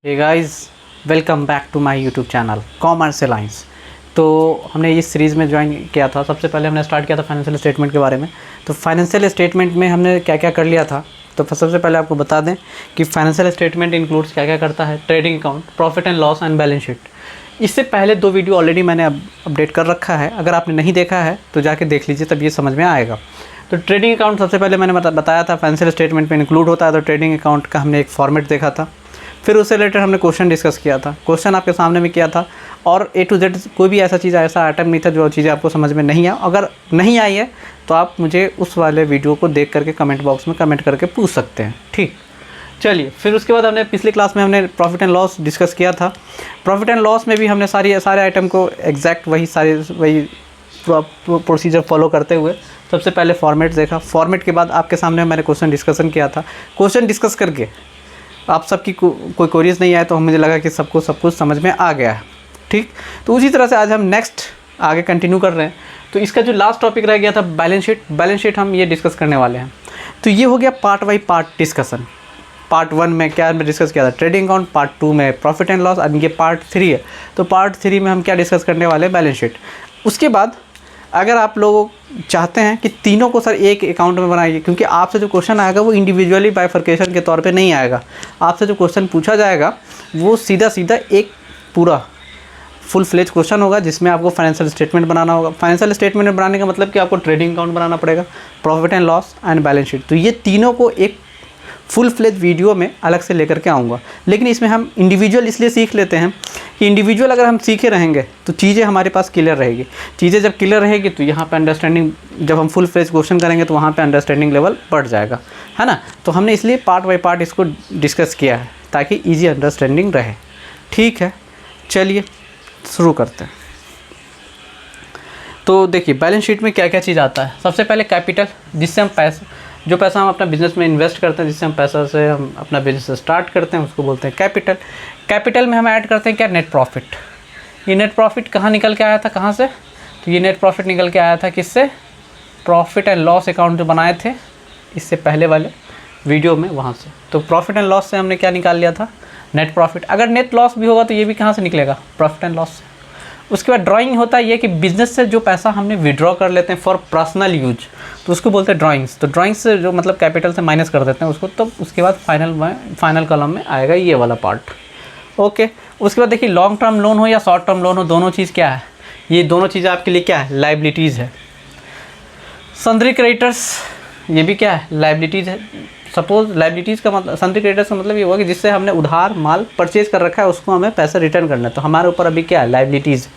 Hey guys, welcome back to my YouTube channel commerce alliance. तो हमने इस series में ज्वाइन किया था। सबसे पहले हमने स्टार्ट किया था फाइनेंशियल स्टेटमेंट के बारे में। तो फाइनेंशियल स्टेटमेंट में हमने क्या क्या कर लिया था, तो सबसे पहले आपको बता दें कि फाइनेंशियल स्टेटमेंट इंक्लूड्स क्या क्या करता है। Trading account, profit and loss and balance sheet. इससे पहले 2 वीडियो ऑलरेडी मैंने अपडेट कर रखा है। अगर आपने नहीं देखा है तो जाके देख लीजिए, तब ये समझ में आएगा। तो ट्रेडिंग अकाउंट सबसे पहले मैंने बताया था फाइनेंशियल स्टेटमेंट में इंक्लूड होता है। तो ट्रेडिंग अकाउंट का हमने एक फॉर्मेट देखा था। फिर उससे रिलेटेड हमने क्वेश्चन डिस्कस किया था। क्वेश्चन आपके सामने में किया था और A to Z कोई भी ऐसा आइटम नहीं था जो चीज़ें आपको समझ में नहीं आया। अगर नहीं आई है तो आप मुझे उस वाले वीडियो को देख करके कमेंट बॉक्स में कमेंट करके पूछ सकते हैं। ठीक, चलिए। फिर उसके बाद हमने पिछली क्लास में हमने प्रॉफिट एंड लॉस डिस्कस किया था। प्रॉफिट एंड लॉस में भी हमने सारे आइटम को एग्जैक्ट वही प्रोसीजर फॉलो करते हुए सबसे पहले फॉर्मेट देखा। फॉर्मेट के बाद आपके सामने मैंने क्वेश्चन डिस्कशन किया था। क्वेश्चन डिस्कस करके आप सबकी कोई क्वेरीज नहीं आए तो मुझे लगा कि सबको सब कुछ समझ में आ गया है। ठीक, तो उसी तरह से आज हम नेक्स्ट आगे कंटिन्यू कर रहे हैं। तो इसका जो लास्ट टॉपिक रह गया था बैलेंस शीट। बैलेंस शीट हम ये डिस्कस करने वाले हैं। तो ये हो गया part by part discussion. Part 1 में क्या हमने डिस्कस किया था, ट्रेडिंग अकाउंट। पार्ट 2 में प्रॉफिट एंड लॉस। अब ये पार्ट 3 है। तो पार्ट 3 में हम क्या डिस्कस करने वाले हैं, बैलेंस शीट। उसके बाद अगर आप लोग चाहते हैं कि तीनों को सर एक अकाउंट में बनाइए, क्योंकि आपसे जो क्वेश्चन आएगा वो इंडिविजुअली बाइफर्केशन के तौर पे नहीं आएगा। आपसे जो क्वेश्चन पूछा जाएगा वो सीधा एक पूरा फुल फ्लेज क्वेश्चन होगा जिसमें आपको फाइनेंशियल स्टेटमेंट बनाना होगा। फाइनेंशियल स्टेटमेंट बनाने का मतलब कि आपको ट्रेडिंग अकाउंट बनाना पड़ेगा, profit and loss and balance sheet. तो ये तीनों को एक फुल फ्लेज वीडियो में अलग से लेकर के आऊँगा। लेकिन इसमें हम इंडिविजुअल इसलिए सीख लेते हैं कि इंडिविजुअल अगर हम सीखे रहेंगे तो चीज़ें हमारे पास क्लियर रहेगी। चीज़ें जब क्लियर रहेगी तो यहाँ पे अंडरस्टैंडिंग, जब हम फुल फ्लेज क्वेश्चन करेंगे तो वहाँ पे अंडरस्टैंडिंग लेवल बढ़ जाएगा, है ना। तो हमने इसलिए पार्ट बाय पार्ट इसको डिस्कस किया है ताकि ईजी अंडरस्टैंडिंग रहे। ठीक है, चलिए शुरू करते हैं। तो देखिए बैलेंस शीट में क्या क्या चीज़ आता है। सबसे पहले कैपिटल, जिससे हम जो पैसा हम अपना बिज़नेस में इन्वेस्ट करते हैं, जिससे हम पैसा से हम अपना बिज़नेस स्टार्ट करते हैं, उसको बोलते हैं कैपिटल। कैपिटल में हम ऐड करते हैं क्या, नेट प्रॉफिट। ये नेट प्रॉफिट कहाँ निकल के आया था, कहाँ से, तो ये नेट प्रॉफिट निकल के आया था किससे, प्रॉफिट एंड लॉस अकाउंट जो बनाए थे इससे पहले वाले वीडियो में, वहाँ से। तो प्रॉफिट एंड लॉस से हमने क्या निकाल लिया था, नेट प्रॉफिट। अगर नेट लॉस भी होगा तो ये भी कहाँ से निकलेगा, प्रॉफिट एंड लॉस से। उसके बाद ड्राइंग होता है ये कि बिज़नेस से जो पैसा हमने विड्रॉ कर लेते हैं फॉर पर्सनल यूज, तो उसको बोलते हैं ड्राइंग्स। तो ड्राइंग्स से जो मतलब कैपिटल से माइनस कर देते हैं उसको, तो उसके बाद फाइनल कॉलम में आएगा ये वाला पार्ट। ओके, उसके बाद देखिए लॉन्ग टर्म लोन हो या शॉर्ट टर्म लोन हो, दोनों चीज़ क्या है, ये दोनों चीज़ें आपके लिए क्या है, लाइबिलिटीज़ है। सन्ड्री क्रेडिटर्स, ये भी क्या है, लाइबिलिटीज़ है। सपोज लाइबिलिटीज़ का मतलब, सन्ड्री क्रेडिटर्स का मतलब ये हुआ कि जिससे हमने उधार माल परचेज कर रखा है उसको हमें पैसा रिटर्न करना है, तो हमारे ऊपर अभी क्या है, लाइबिलिटीज़।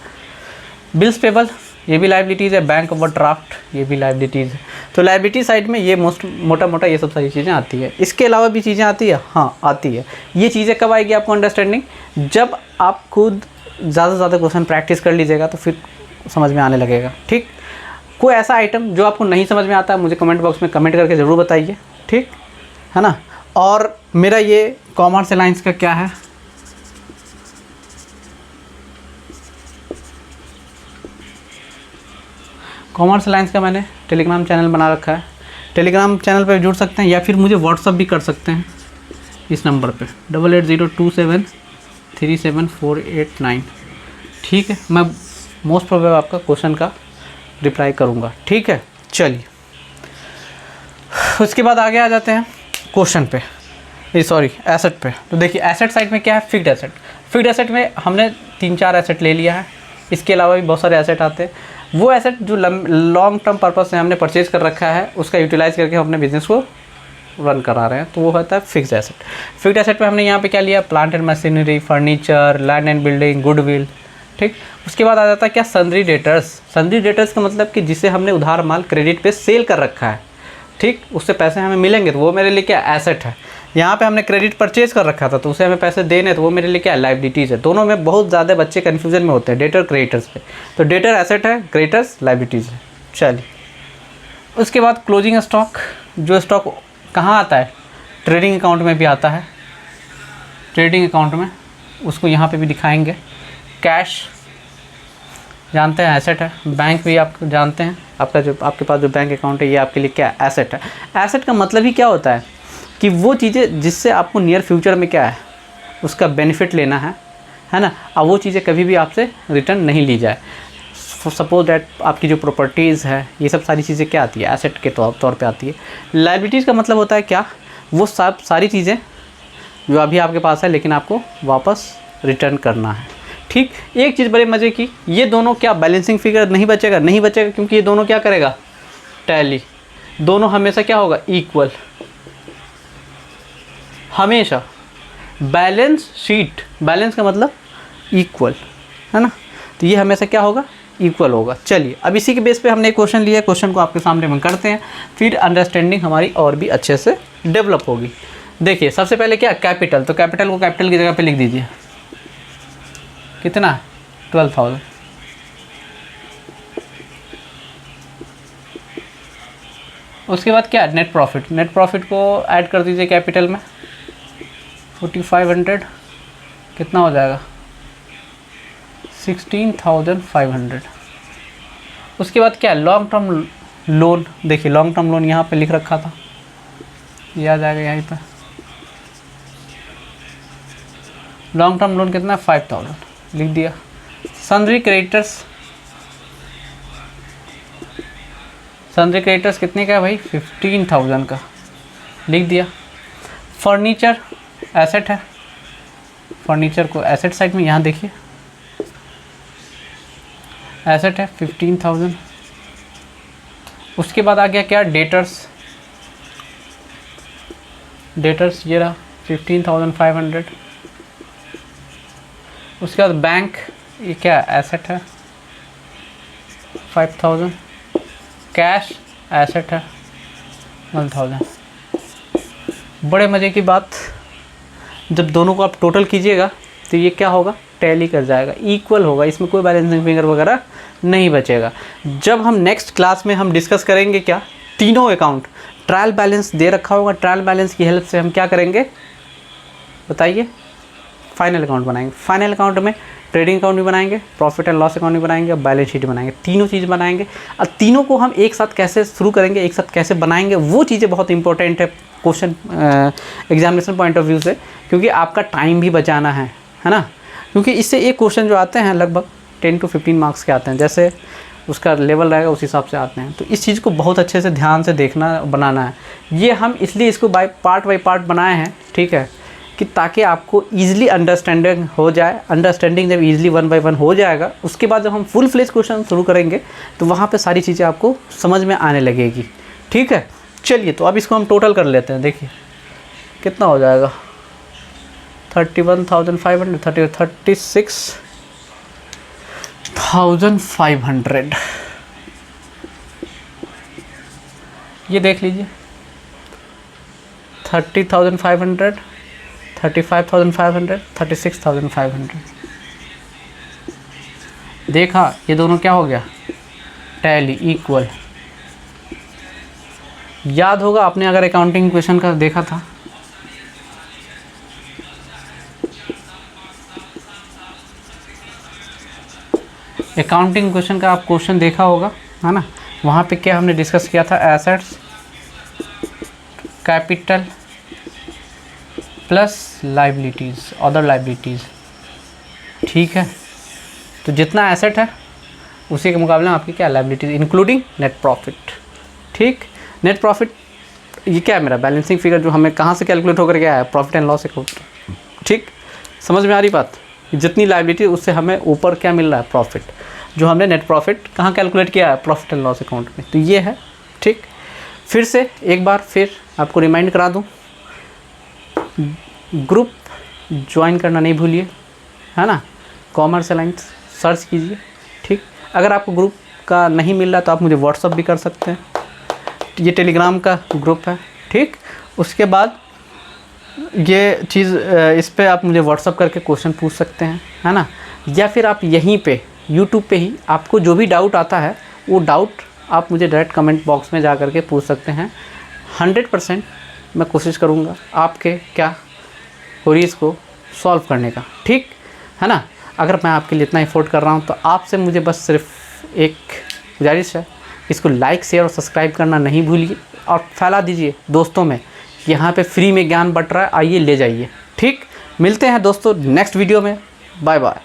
बिल्स पेबल, ये भी लाइबिलिटीज़ है। बैंक ओवरड्राफ्ट, ये भी लाइबिलिटीज़ है। तो लाइबिलिटी साइड में ये मोटा ये सब सारी चीज़ें आती है। इसके अलावा भी चीज़ें आती है, हाँ आती है। ये चीज़ें कब आएगी आपको अंडरस्टैंडिंग, जब आप खुद ज़्यादा से ज़्यादा क्वेश्चन प्रैक्टिस कर लीजिएगा तो फिर समझ में आने लगेगा। ठीक, कोई ऐसा आइटम जो आपको नहीं समझ में आता है मुझे कमेंट बॉक्स में कमेंट करके ज़रूर बताइए, ठीक है ना। और मेरा ये कॉमर्स अलायंस का क्या है, कॉमर्स अलायंस का मैंने टेलीग्राम चैनल बना रखा है। टेलीग्राम चैनल पर जुड़ सकते हैं या फिर मुझे व्हाट्सअप भी कर सकते हैं इस नंबर पे 8802737489। ठीक है, मैं मोस्ट प्रोबेबल आपका क्वेश्चन का रिप्लाई करूँगा। ठीक है, चलिए उसके बाद आगे आ जाते हैं क्वेश्चन पे, एसेट पे। तो देखिए एसेट साइड में क्या है, फिक्स्ड एसेट। फिक्स्ड एसेट में हमने 3-4 एसेट ले लिया है। इसके अलावा भी बहुत सारे एसेट आते हैं। वो एसेट जो लॉन्ग टर्म पर्पस से हमने परचेज कर रखा है उसका यूटिलाइज़ करके हम अपने बिजनेस को रन करा रहे हैं, तो वो होता है फिक्स्ड एसेट। फिक्स्ड एसेट पे हमने यहाँ पे क्या लिया, plant and machinery, furniture, land and building, goodwill. ठीक, उसके बाद आ जाता है क्या, सन्ड्री डेटर्स। सन्ड्री डेटर्स का मतलब कि जिसे हमने उधार माल क्रेडिट पे सेल कर रखा है, ठीक, उससे पैसे हमें मिलेंगे तो वो मेरे लिए क्या, एसेट है। यहाँ पे हमने क्रेडिट परचेज कर रखा था तो उसे हमें पैसे देने, तो वो मेरे लिए क्या, लाइबिलिटीज़ है। दोनों में बहुत ज़्यादा बच्चे कन्फ्यूजन में होते हैं डेटर क्रेडिटर्स पे। तो डेटर एसेट है, क्रेडिटर्स लाइबिलिटीज़ है। चलिए उसके बाद क्लोजिंग स्टॉक। जो स्टॉक कहाँ आता है, ट्रेडिंग अकाउंट में भी आता है। ट्रेडिंग अकाउंट में उसको यहाँ पे भी दिखाएंगे। कैश जानते हैं एसेट है। बैंक भी आप जानते हैं, आपके पास जो बैंक अकाउंट है ये आपके लिए क्या, एसेट है। एसेट का मतलब ही क्या होता है कि वो चीज़ें जिससे आपको नियर फ्यूचर में क्या है, उसका बेनिफिट लेना है ना। अब वो चीज़ें कभी भी आपसे रिटर्न नहीं ली जाए। सपोज दैट आपकी जो प्रॉपर्टीज़ है, ये सब सारी चीज़ें क्या आती है, एसेट के तौर पे आती है। लायबिलिटीज़ का मतलब होता है क्या, वो सब सारी चीज़ें जो अभी आपके पास है लेकिन आपको वापस रिटर्न करना है। ठीक, एक चीज़ बड़े मज़े की, ये दोनों क्या बैलेंसिंग फिगर नहीं बचेगा, नहीं बचेगा, क्योंकि ये दोनों क्या करेगा, टैली। दोनों हमेशा क्या होगा, इक्वल। हमेशा बैलेंस शीट, बैलेंस का मतलब इक्वल, है ना। तो ये हमेशा क्या होगा, इक्वल होगा। चलिए, अब इसी के बेस पे हमने एक क्वेश्चन लिया, क्वेश्चन को आपके सामने हम करते हैं, फिर अंडरस्टैंडिंग हमारी और भी अच्छे से डेवलप होगी। देखिए, सबसे पहले क्या, कैपिटल। तो कैपिटल को कैपिटल की जगह पे लिख दीजिए, कितना, 12,000। उसके बाद क्या, नेट प्रॉफिट। नेट प्रॉफिट को ऐड कर दीजिए कैपिटल में, 4500, कितना हो जाएगा, 16,500। उसके बाद क्या, लॉन्ग टर्म लोन। देखिए, लॉन्ग टर्म लोन यहाँ पे लिख रखा था, ये आ जाएगा यहीं पे। लॉन्ग टर्म लोन कितना, 5,000 लिख दिया। सन्ड्री क्रेडिटर्स, सन्ड्री क्रेडिटर्स कितने का है भाई, 15,000 का लिख दिया। फर्नीचर एसेट है, फर्नीचर को एसेट साइड में यहाँ देखिए, एसेट है 15,000। उसके बाद आ गया क्या, डेटर्स। डेटर्स ये रहा 15,500। उसके बाद बैंक, ये क्या एसेट है, 5,000। कैश एसेट है 1,000। बड़े मज़े की बात, जब दोनों को आप टोटल कीजिएगा तो ये क्या होगा, टैली कर जाएगा, इक्वल होगा, इसमें कोई बैलेंसिंग फिगर वगैरह नहीं बचेगा। जब हम नेक्स्ट क्लास में हम डिस्कस करेंगे क्या, तीनों अकाउंट, ट्रायल बैलेंस दे रखा होगा, ट्रायल बैलेंस की हेल्प से हम क्या करेंगे बताइए, फाइनल अकाउंट बनाएंगे। फाइनल अकाउंट में ट्रेडिंग अकाउंट भी बनाएंगे, प्रॉफिट एंड लॉस अकाउंट भी बनाएंगे, और बैलेंस शीट बनाएंगे, तीनों चीज़ बनाएंगे। और तीनों को हम एक साथ कैसे शुरू करेंगे, एक साथ कैसे बनाएंगे, वो चीज़ें बहुत इंपॉर्टेंट है question examination point of view से, क्योंकि आपका टाइम भी बचाना है ना। क्योंकि इससे एक क्वेश्चन जो आते हैं लगभग 10 to 15 मार्क्स के आते हैं, जैसे उसका लेवल रहेगा उस हिसाब से आते हैं। तो इस चीज़ को बहुत अच्छे से ध्यान से देखना, बनाना है। ये हम इसलिए इसको बाय पार्ट बनाए हैं, ठीक है, कि ताकि आपको ईजिली अंडरस्टैंडिंग हो जाए। अंडरस्टैंडिंग जब ईजिली 1 by 1 हो जाएगा, उसके बाद जब हम फुल फ्लेज क्वेश्चन शुरू करेंगे तो वहाँ पे सारी चीज़ें आपको समझ में आने लगेगी, ठीक है। चलिए, तो अब इसको हम टोटल कर लेते हैं। देखिए कितना हो जाएगा, 31,500, 36,500। ये देख लीजिए, 30,500, 35,500, 36,500। देखा, ये दोनों क्या हो गया, टैली, इक्वल। याद होगा आपने अगर अकाउंटिंग क्वेश्चन का देखा था, अकाउंटिंग क्वेश्चन का आप क्वेश्चन देखा होगा, है ना। वहाँ पे क्या हमने डिस्कस किया था, assets, capital plus liabilities, other liabilities, ठीक है। तो जितना एसेट है उसी के मुकाबले में आपकी क्या, लाइबिलिटीज़, इंक्लूडिंग नेट प्रॉफिट, ठीक। नेट प्रॉफिट ये क्या है, मेरा बैलेंसिंग फिगर जो हमें कहाँ से कैलकुलेट होकर गया है, प्रॉफिट एंड लॉस अकाउंट, ठीक। समझ में आ रही बात, जितनी लाइबिलिटी उससे हमें ऊपर क्या मिल रहा है, प्रॉफिट। जो हमने नेट प्रॉफिट कहाँ कैलकुलेट किया है, प्रॉफिट एंड लॉस अकाउंट में, तो ये है, ठीक। फिर से एक बार फिर आपको रिमाइंड करा दूँ, ग्रुप ज्वाइन करना नहीं भूलिए, है ना। कॉमर्स अलाइंस सर्च कीजिए, ठीक। अगर आपको ग्रुप का नहीं मिल रहा तो आप मुझे व्हाट्सअप भी कर सकते हैं, ये टेलीग्राम का ग्रुप है, ठीक। उसके बाद ये चीज़ इस पे आप मुझे व्हाट्सअप करके क्वेश्चन पूछ सकते हैं, है ना। या फिर आप यहीं पे यूट्यूब पे ही आपको जो भी डाउट आता है वो डाउट आप मुझे डायरेक्ट कमेंट बॉक्स में जा कर के पूछ सकते हैं। 100% मैं कोशिश करूँगा आपके क्या क्वेरीज को सॉल्व करने का, ठीक है ना। अगर मैं आपके लिए इतना एफोर्ट कर रहा हूँ तो आपसे मुझे बस सिर्फ एक गुजारिश है, इसको लाइक शेयर और सब्सक्राइब करना नहीं भूलिए, और फैला दीजिए दोस्तों में, यहाँ पे फ्री में ज्ञान बट रहा है, आइए ले जाइए, ठीक। मिलते हैं दोस्तों नेक्स्ट वीडियो में। Bye bye.